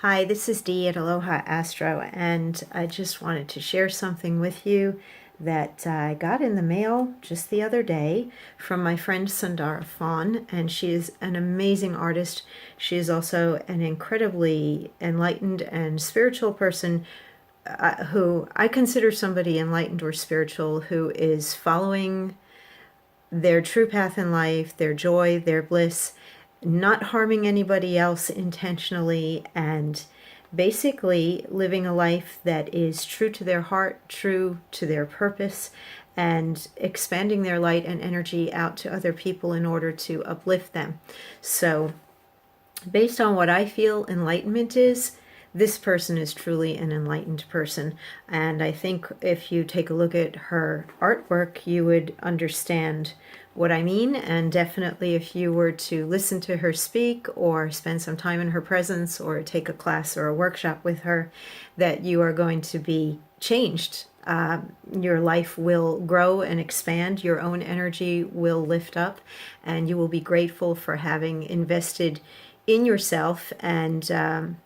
Hi, this is Dee at Aloha Astro, and I just wanted to share something with you that I got in the mail just the other day from my friend Sundara Fawn, and she is an amazing artist. She is also an incredibly enlightened and spiritual person who I consider somebody enlightened or spiritual who is following their true path in life, their joy, their bliss, not harming anybody else intentionally, and basically living a life that is true to their heart, true to their purpose, and expanding their light and energy out to other people in order to uplift them. So, based on what I feel enlightenment is, this person is truly an enlightened person. And I think if you take a look at her artwork, you would understand what I mean. And definitely if you were to listen to her speak or spend some time in her presence or take a class or a workshop with her, that you are going to be changed. Your life will grow and expand. Your own energy will lift up, and you will be grateful for having invested in yourself and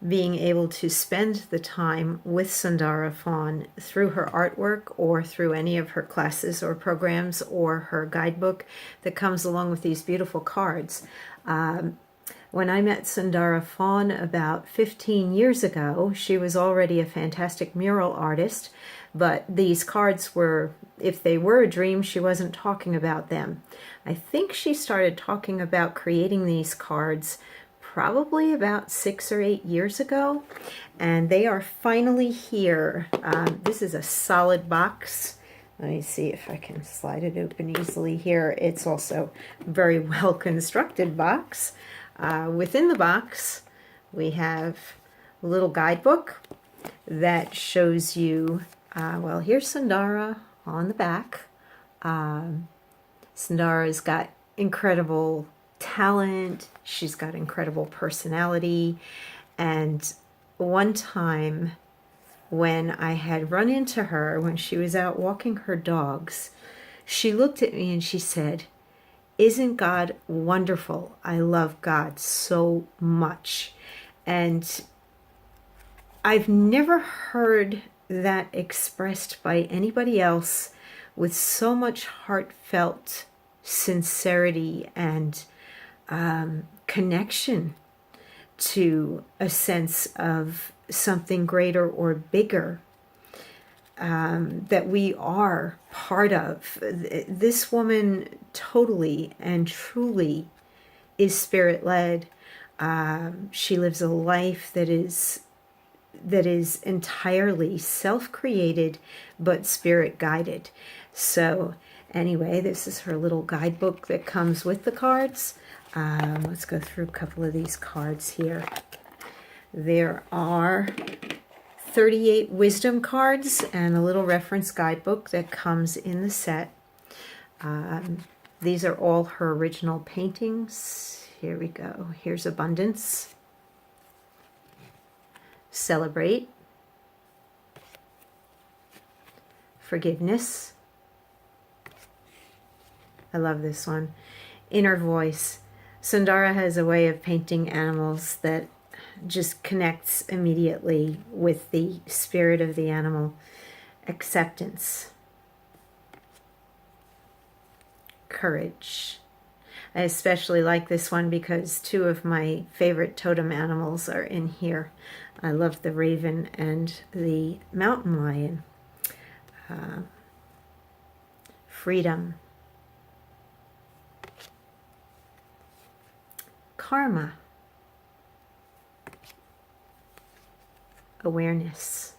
being able to spend the time with Sundara Fawn through her artwork or through any of her classes or programs or her guidebook that comes along with these beautiful cards. When I met Sundara Fawn about 15 years ago, she was already a fantastic mural artist, but these cards were, if they were a dream, she wasn't talking about them. I think she started talking about creating these cards probably about 6 or 8 years ago, and they are finally here. This is a solid box. Let me see if I can slide it open easily here. It's also a very well constructed box. Within the box, we have a little guidebook that shows you, well, here's Sundara on the back. Sundara's got incredible talent, she's got incredible personality, and one time when I had run into her when she was out walking her dogs, she looked at me and she said, "Isn't God wonderful? I love God so much." And I've never heard that expressed by anybody else with so much heartfelt sincerity and connection to a sense of something greater or bigger that we are part of. This woman totally and truly is spirit-led. She lives a life that is entirely self-created but spirit-guided. So anyway, this is her little guidebook that comes with the cards. Let's go through a couple of these cards here. There are 38 wisdom cards and a little reference guidebook that comes in the set. These are all her original paintings. Here we go. Here's Abundance. Celebrate. Forgiveness. I love this one. Inner Voice. Sundara has a way of painting animals that just connects immediately with the spirit of the animal. Acceptance. Courage. I especially like this one because two of my favorite totem animals are in here. I love the raven and the mountain lion. Freedom. Karma. Awareness.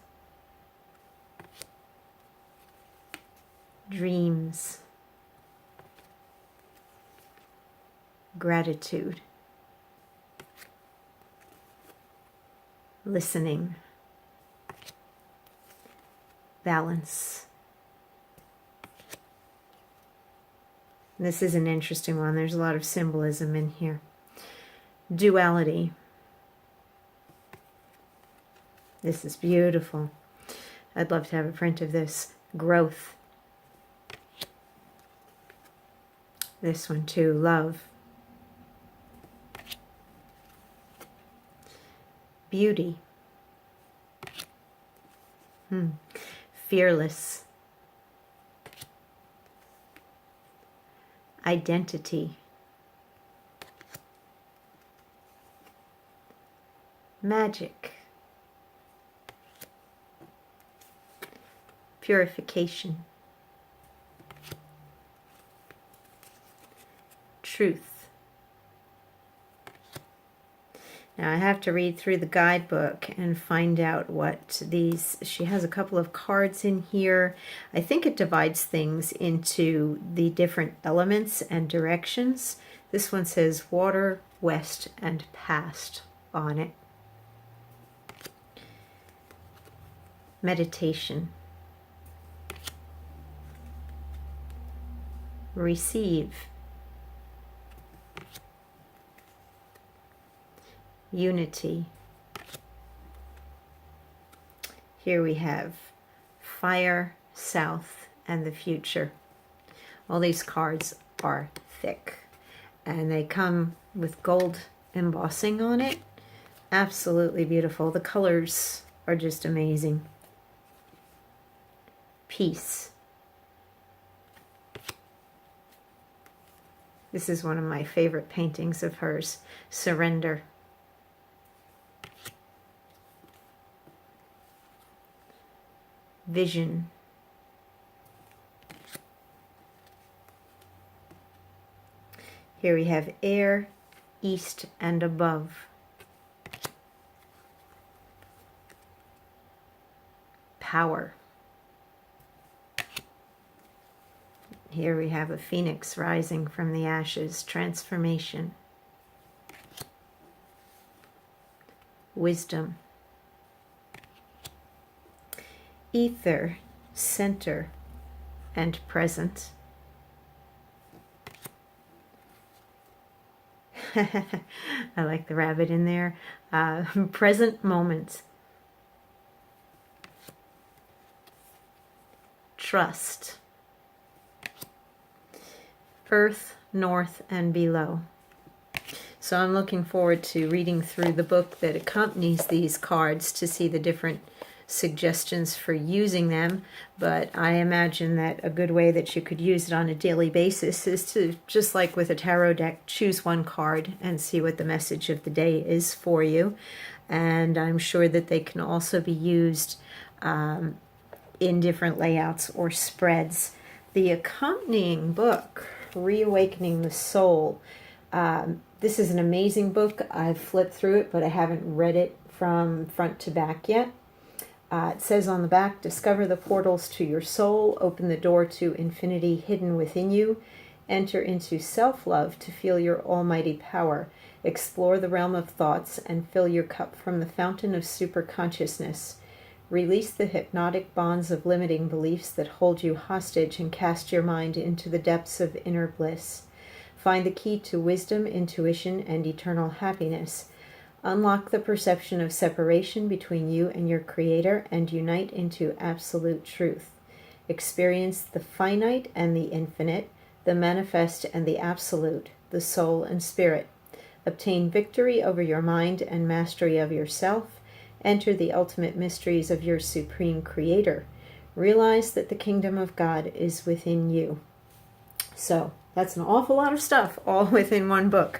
Dreams. Gratitude. Listening. Balance. This is an interesting one. There's a lot of symbolism in here. Duality. This is beautiful. I'd love to have a print of this. Growth. This one too. Love. beauty, fearless, identity, magic, purification, truth. Now I have to read through the guidebook and find out what these, she has a couple of cards in here. I think it divides things into the different elements and directions. This one says water, west, and past on it. Meditation. Receive. Unity. Here we have fire, south, and the future. All these cards are thick, and they come with gold embossing on it. Absolutely beautiful. The colors are just amazing. Peace. This is one of my favorite paintings of hers. Surrender. Vision. Here we have air, east, and above. Power. Here we have a phoenix rising from the ashes. Transformation. Wisdom. Ether, center, and present. I like the rabbit in there. Present moment. Trust. Earth, north, and below. So I'm looking forward to reading through the book that accompanies these cards to see the different suggestions for using them, but I imagine that a good way that you could use it on a daily basis is to, just like with a tarot deck, choose one card and see what the message of the day is for you. And I'm sure that they can also be used in different layouts or spreads. The accompanying book, Reawakening the Soul, this is an amazing book. I've flipped through it, but I haven't read it from front to back yet. It says on the back, discover the portals to your soul, open the door to infinity hidden within you, enter into self-love to feel your almighty power, explore the realm of thoughts and fill your cup from the fountain of superconsciousness, release the hypnotic bonds of limiting beliefs that hold you hostage and cast your mind into the depths of inner bliss, find the key to wisdom, intuition, and eternal happiness. Unlock the perception of separation between you and your Creator and unite into absolute truth. Experience the finite and the infinite, the manifest and the absolute, the soul and spirit. Obtain victory over your mind and mastery of yourself. Enter the ultimate mysteries of your Supreme Creator. Realize that the kingdom of God is within you. So, that's an awful lot of stuff all within one book.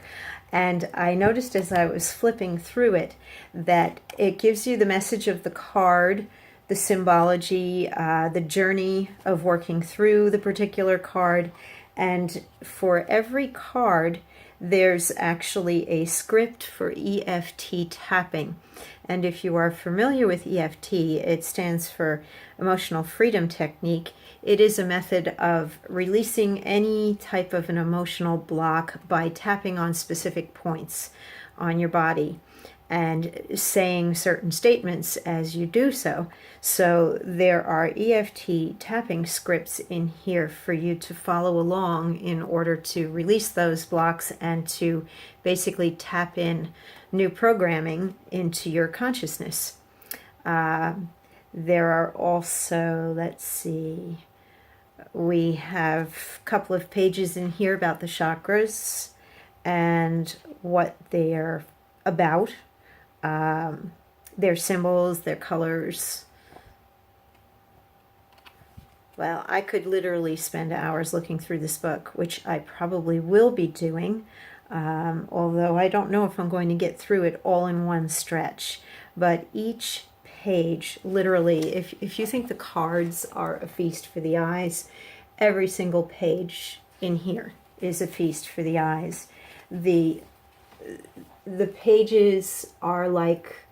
And I noticed as I was flipping through it that it gives you the message of the card, the symbology, the journey of working through the particular card. And for every card, there's actually a script for EFT tapping. And if you are familiar with EFT, it stands for Emotional Freedom Technique. It is a method of releasing any type of an emotional block by tapping on specific points on your body and saying certain statements as you do so. So there are EFT tapping scripts in here for you to follow along in order to release those blocks and to basically tap in new programming into your consciousness. There are also, let's see, we have a couple of pages in here about the chakras and what they're about. their symbols, their colors. Well, I could literally spend hours looking through this book, which I probably will be doing, although I don't know if I'm going to get through it all in one stretch. But each page, literally, if you think the cards are a feast for the eyes, every single page in here is a feast for the eyes. The pages are like,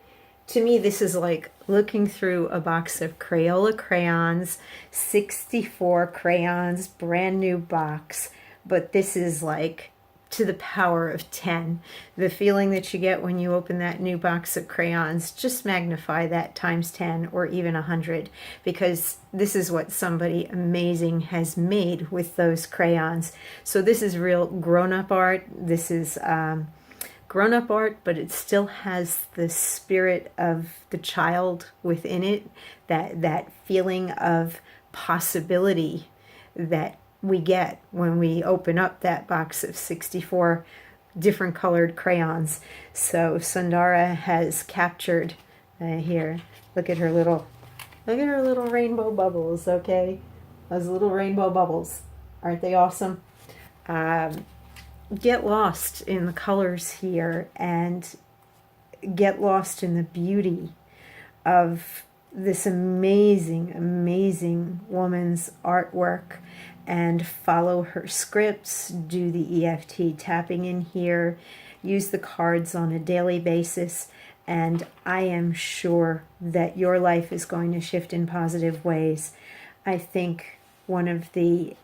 to me, this is like looking through a box of Crayola crayons, 64 crayons, brand new box, but this is like to the power of 10. The feeling that you get when you open that new box of crayons, just magnify that times 10 or even 100, because this is what somebody amazing has made with those crayons. So this is real grown-up art. This is grown-up art, but it still has the spirit of the child within it, that feeling of possibility that we get when we open up that box of 64 different colored crayons. So Sundara has captured here. Look at her little rainbow bubbles. Okay, those little rainbow bubbles, aren't they awesome? Get lost in the colors here and get lost in the beauty of this amazing, amazing woman's artwork, and follow her scripts, do the EFT tapping in here, use the cards on a daily basis, and I am sure that your life is going to shift in positive ways. I think one of the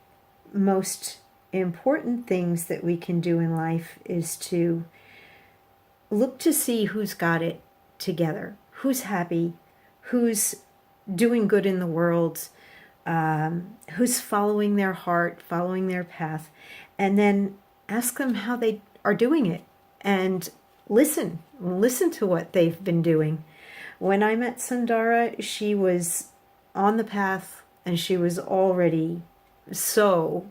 most important things that we can do in life is to look to see who's got it together, who's happy, who's doing good in the world, who's following their heart, following their path, and then ask them how they are doing it, and listen to what they've been doing. When I met Sundara, she was on the path, and she was already so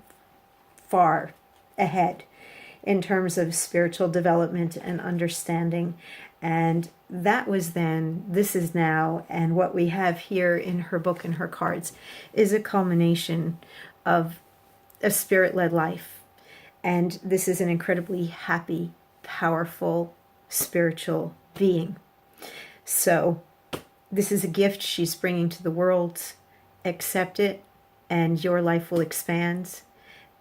far ahead in terms of spiritual development and understanding. And that was then, this is now, and what we have here in her book and her cards is a culmination of a spirit-led life. And this is an incredibly happy, powerful, spiritual being. So this is a gift she's bringing to the world. Accept it, and your life will expand,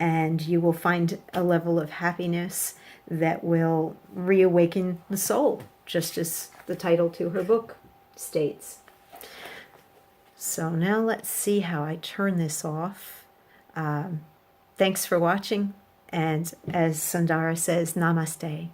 and you will find a level of happiness that will reawaken the soul, just as the title to her book states. So now let's see how I turn this off. Thanks for watching, and as Sundara says, namaste.